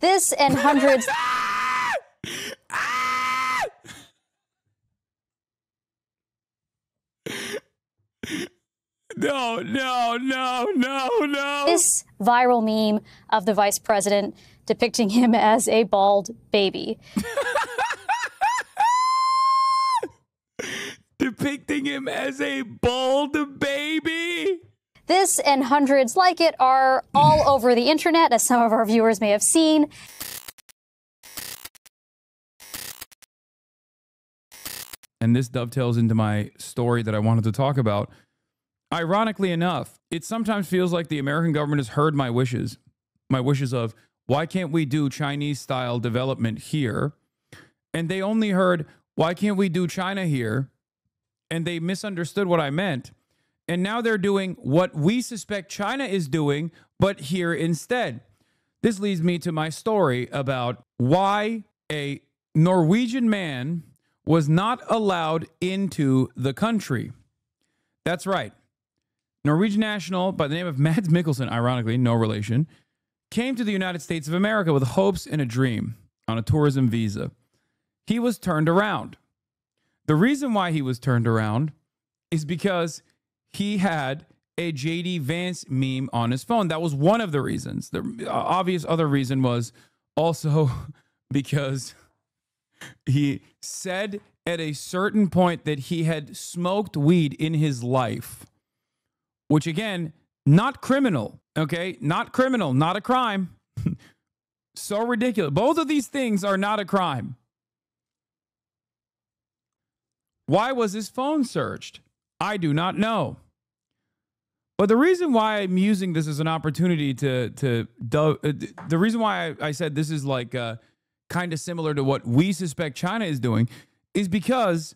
This and hundreds. No. This viral meme of the vice president depicting him as a bald baby. Depicting him as a bald baby? This and hundreds like it are all over the internet, as some of our viewers may have seen. And this dovetails into my story that I wanted to talk about. Ironically enough, it sometimes feels like the American government has heard my wishes of why can't we do Chinese-style development here? And they only heard, why can't we do China here? And they misunderstood what I meant. And now they're doing what we suspect China is doing, but here instead. This leads me to my story about why a Norwegian man was not allowed into the country. That's right. Norwegian national by the name of Mads Mikkelsen, ironically, no relation, came to the United States of America with hopes and a dream on a tourism visa. He was turned around. The reason why he was turned around is because he had a JD Vance meme on his phone. That was one of the reasons. The obvious other reason was also because he said at a certain point that he had smoked weed in his life, which again, not criminal, okay? Not criminal, not a crime. So ridiculous. Both of these things are not a crime. Why was his phone searched? I do not know. But the reason why I'm using this as an opportunity the reason why I said this is like kind of similar to what we suspect China is doing is because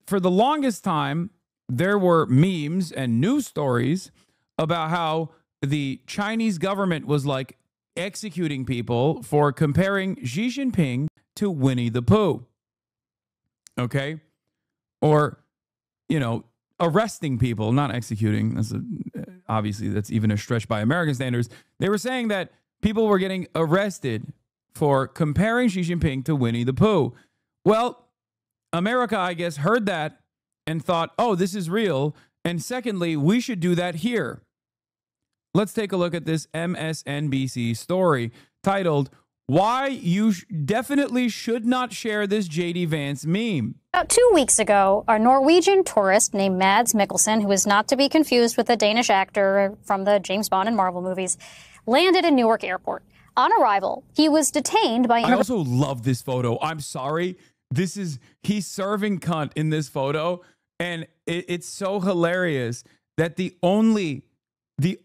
for the longest time, there were memes and news stories about how the Chinese government was like executing people for comparing Xi Jinping to Winnie the Pooh. Okay? Or, you know, arresting people, not executing. Obviously, that's even a stretch by American standards. They were saying that people were getting arrested for comparing Xi Jinping to Winnie the Pooh. Well, America, I guess, heard that and thought, oh, this is real. And secondly, we should do that here. Let's take a look at this MSNBC story titled, Why You Definitely Should Not Share This JD Vance Meme. About 2 weeks ago, a Norwegian tourist named Mads Mikkelsen, who is not to be confused with the Danish actor from the James Bond and Marvel movies, landed in Newark Airport. On arrival, he was detained by... I also love this photo. I'm sorry. He's serving cunt in this photo. And it's so hilarious that the only way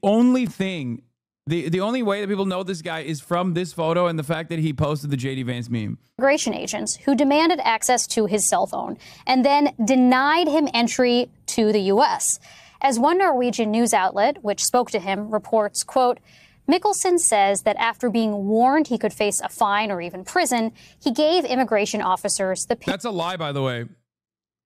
that people know this guy is from this photo and the fact that he posted the JD Vance meme. Immigration agents who demanded access to his cell phone and then denied him entry to the U.S. As one Norwegian news outlet, which spoke to him, reports, quote, Mikkelsen says that after being warned he could face a fine or even prison, he gave immigration officers the... That's a lie, by the way.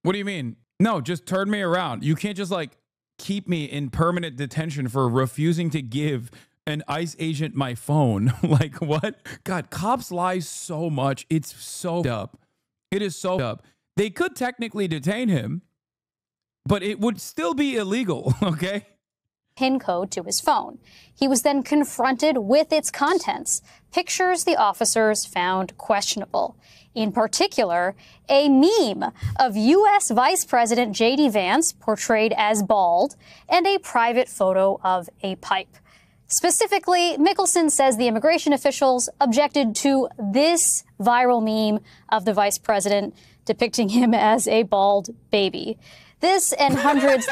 What do you mean? No, just turn me around. You can't just like keep me in permanent detention for refusing to give an ICE agent my phone. Like what? God, cops lie so much. It's so up. It is so up. They could technically detain him, but it would still be illegal, okay? PIN code to his phone. He was then confronted with its contents, pictures the officers found questionable. In particular, a meme of U.S. Vice President JD Vance portrayed as bald and a private photo of a pipe. Specifically, Mikkelsen says the immigration officials objected to this viral meme of the vice president depicting him as a bald baby. This and hundreds...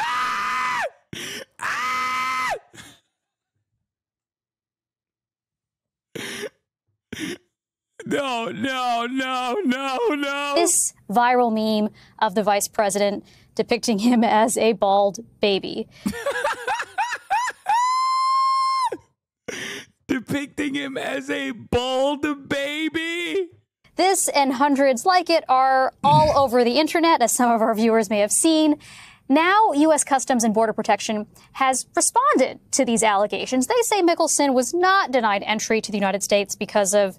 No. This viral meme of the vice president depicting him as a bald baby. Depicting him as a bald baby? This and hundreds like it are all over the internet, as some of our viewers may have seen. Now, U.S. Customs and Border Protection has responded to these allegations. They say Mickelson was not denied entry to the United States because of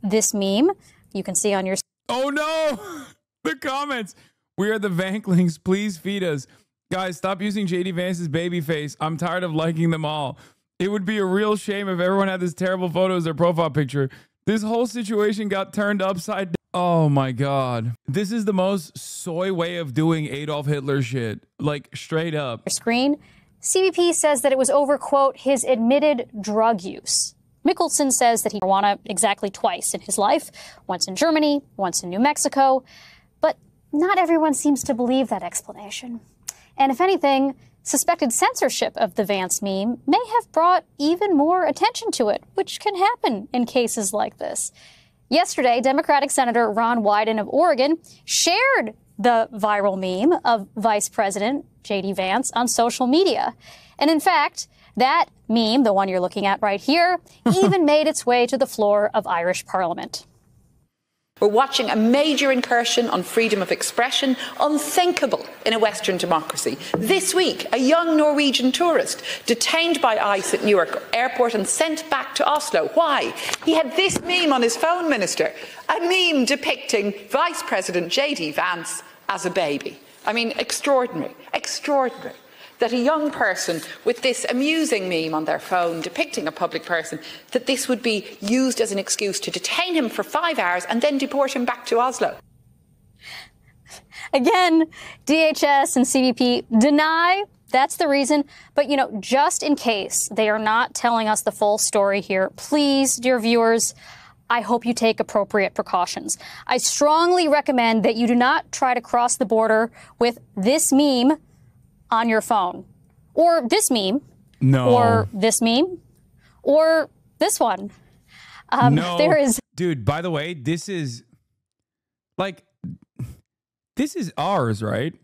this meme. You can see on your... Oh, no! The comments. We are the Vanklings. Please feed us. Guys, stop using JD Vance's baby face. I'm tired of liking them all. It would be a real shame if everyone had this terrible photo as their profile picture. This whole situation got turned upside down. Oh my God. This is the most soy way of doing Adolf Hitler shit. Like, straight up. Screen. CBP says that it was over, quote, his admitted drug use. Mickelson says that he marijuana exactly twice in his life, once in Germany, once in New Mexico. But not everyone seems to believe that explanation. And if anything, suspected censorship of the Vance meme may have brought even more attention to it, which can happen in cases like this. Yesterday, Democratic Senator Ron Wyden of Oregon shared the viral meme of Vice President J.D. Vance on social media. And in fact, that meme, the one you're looking at right here, even made its way to the floor of Irish Parliament. We're watching a major incursion on freedom of expression, unthinkable in a Western democracy. This week, a young Norwegian tourist detained by ICE at Newark Airport and sent back to Oslo. Why? He had this meme on his phone, Minister, a meme depicting Vice President J.D. Vance as a baby. I mean, extraordinary, extraordinary. That a young person with this amusing meme on their phone depicting a public person, that this would be used as an excuse to detain him for 5 hours and then deport him back to Oslo. Again, DHS and CBP deny that's the reason. But, you know, just in case they are not telling us the full story here, please, dear viewers, I hope you take appropriate precautions. I strongly recommend that you do not try to cross the border with this meme on your phone, or this meme, or this meme, or this one. No, there is, dude. By the way, this is ours, right?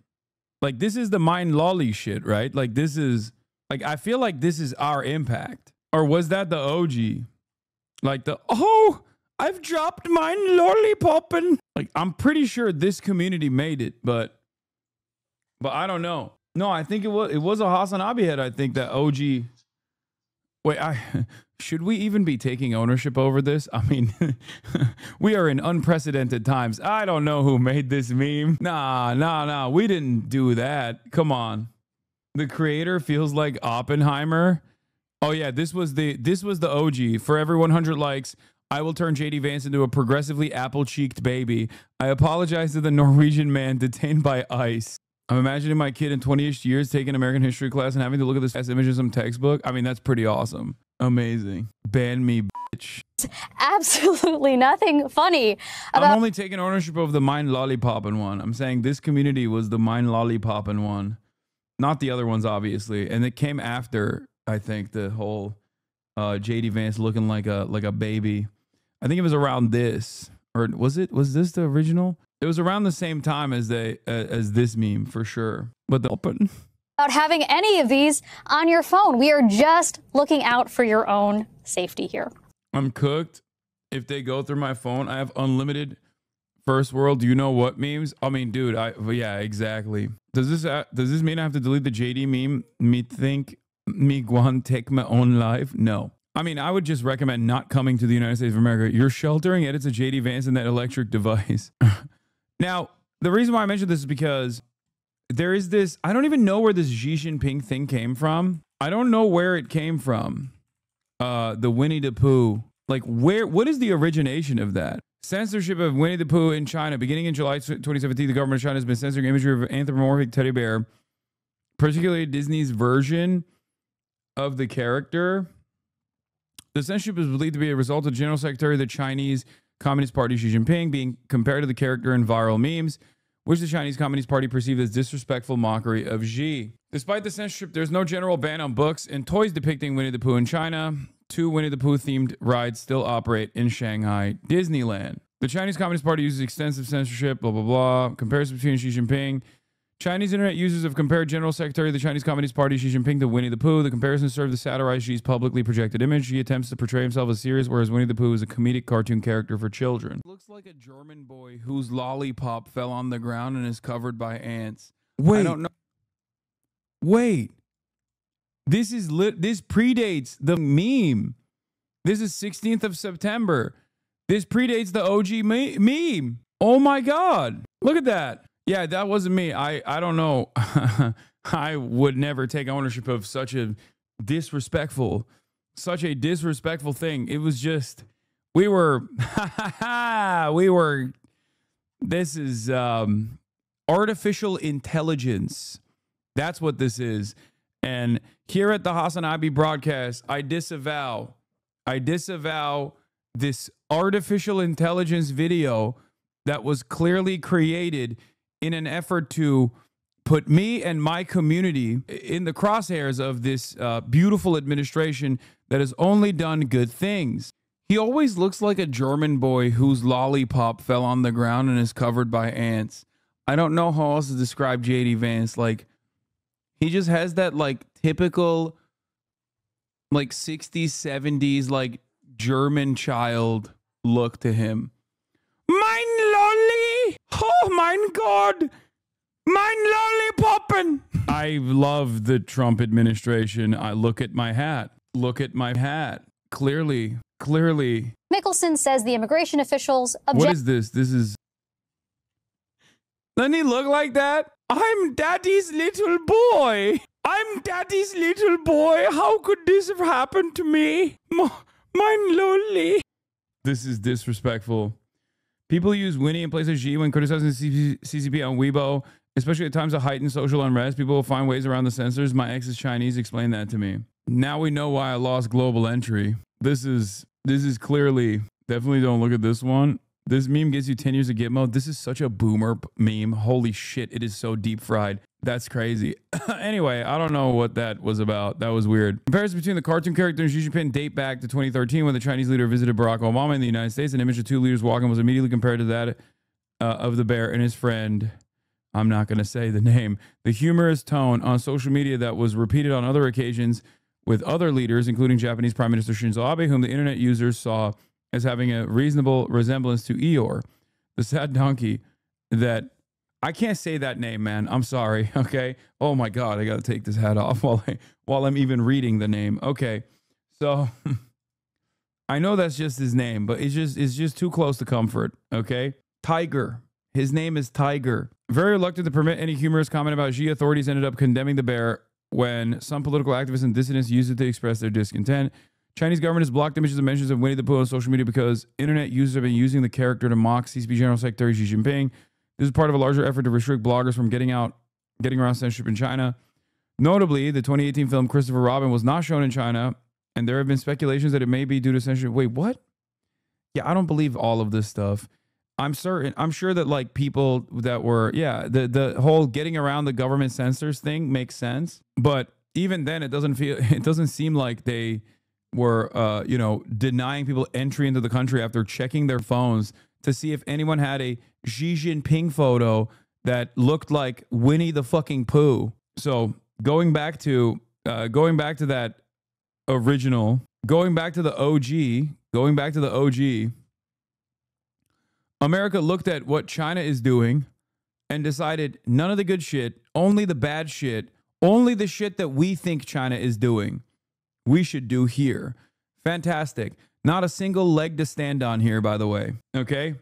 Like, this is the mind lolly shit, right? Like, this is like, I feel like this is our impact, or was that the OG? Like I've dropped mine lollipoppin'. Like, I'm pretty sure this community made it, but I don't know. No, I think it was a HasanAbi head. I think that OG. Wait, should we even be taking ownership over this? I mean, we are in unprecedented times. I don't know who made this meme. Nah. We didn't do that. Come on. The creator feels like Oppenheimer. Oh yeah, this was the OG. For every 100 likes, I will turn JD Vance into a progressively apple-cheeked baby. I apologize to the Norwegian man detained by ICE. I'm imagining my kid in 20-ish years taking American history class and having to look at this ass image in some textbook. I mean, that's pretty awesome. Amazing. Ban me, bitch. Absolutely nothing funny about... I'm only taking ownership of the mind lollipoppin' one. I'm saying this community was the mind lollipoppin' one. Not the other ones, obviously. And it came after, I think, the whole JD Vance looking like a baby. I think it was around this. Or was this the original? It was around the same time as this meme, for sure. But the open... About having any of these on your phone. We are just looking out for your own safety here. I'm cooked. If they go through my phone, I have unlimited first world. Do you know what memes? I mean, dude, yeah, exactly. Does this mean I have to delete the JD meme? Me think me guan take my own life? No. I mean, I would just recommend not coming to the United States of America. You're sheltering edits of JD Vance in that electric device. Now, the reason why I mentioned this is because there is this, I don't even know where this Xi Jinping thing came from. I don't know where it came from. The Winnie the Pooh. Like, what is the origination of that? Censorship of Winnie the Pooh in China. Beginning in July 2017, the government of China has been censoring imagery of anthropomorphic teddy bear, particularly Disney's version of the character. The censorship is believed to be a result of General Secretary of the Chinese Communist Party Xi Jinping being compared to the character in viral memes, which the Chinese Communist Party perceived as disrespectful mockery of Xi. Despite the censorship, there's no general ban on books and toys depicting Winnie the Pooh in China. 2 Winnie the Pooh themed rides still operate in Shanghai Disneyland. The Chinese Communist Party uses extensive censorship, blah, blah, blah. Comparison between Xi Jinping. Chinese internet users have compared General Secretary of the Chinese Communist Party Xi Jinping to Winnie the Pooh. The comparison served to satirize Xi's publicly projected image. Xi attempts to portray himself as serious, whereas Winnie the Pooh is a comedic cartoon character for children. Looks like a German boy whose lollipop fell on the ground and is covered by ants. Wait, I don't know. Wait. This predates the meme. This is 16th of September. This predates the OG meme. Oh my God. Look at that. Yeah, that wasn't me. I don't know. I would never take ownership of such a disrespectful thing. It was just, this is artificial intelligence. That's what this is. And here at the HasanAbi broadcast, I disavow this artificial intelligence video that was clearly created in an effort to put me and my community in the crosshairs of this beautiful administration that has only done good things. He always looks like a German boy whose lollipop fell on the ground and is covered by ants. I don't know how else to describe JD Vance. Like, he just has that like typical like 60s, 70s like German child look to him. Mein Lolli! Oh mein God! Mein Lollipoppen! I love the Trump administration. I look at my hat. Look at my hat. Clearly. Mickelson says the immigration officials What is this? This is... Doesn't he look like that? I'm daddy's little boy. I'm daddy's little boy. How could this have happened to me? Mein Lolli. This is disrespectful. People use Winnie in place of Xi when criticizing the CCP on Weibo, especially at times of heightened social unrest. People will find ways around the censors. My ex is Chinese. Explain that to me. Now we know why I lost global entry. This is clearly, definitely don't look at this one. This meme gives you 10 years of Gitmo. This is such a boomer meme. Holy shit, it is so deep fried. That's crazy. Anyway, I don't know what that was about. That was weird. Comparisons between the cartoon character and Xi Jinping date back to 2013 when the Chinese leader visited Barack Obama in the United States. An image of two leaders walking was immediately compared to that of the bear and his friend. I'm not going to say the name. The humorous tone on social media that was repeated on other occasions with other leaders, including Japanese Prime Minister Shinzo Abe, whom the internet users saw as having a reasonable resemblance to Eeyore, the sad donkey that... I can't say that name, man. I'm sorry, okay? Oh my God, I got to take this hat off while I'm even reading the name. Okay, so I know that's just his name, but it's just too close to comfort, okay? Tiger. His name is Tiger. Very reluctant to permit any humorous comment about Xi, authorities ended up condemning the bear when some political activists and dissidents used it to express their discontent. Chinese government has blocked images and mentions of Winnie the Pooh on social media because internet users have been using the character to mock CCP General Secretary Xi Jinping. This is part of a larger effort to restrict bloggers from getting around censorship in China. Notably, the 2018 film Christopher Robin was not shown in China, and there have been speculations that it may be due to censorship. Wait, what? Yeah, I don't believe all of this stuff. I'm sure that like people that were, yeah, the whole getting around the government censors thing makes sense. But even then, it doesn't seem like they were, denying people entry into the country after checking their phones to see if anyone had a Xi Jinping photo that looked like Winnie the fucking Pooh. So going back to that original, going back to the OG, America looked at what China is doing and decided none of the good shit, only the bad shit, only the shit that we think China is doing, we should do here. Fantastic. Not a single leg to stand on here, by the way. Okay?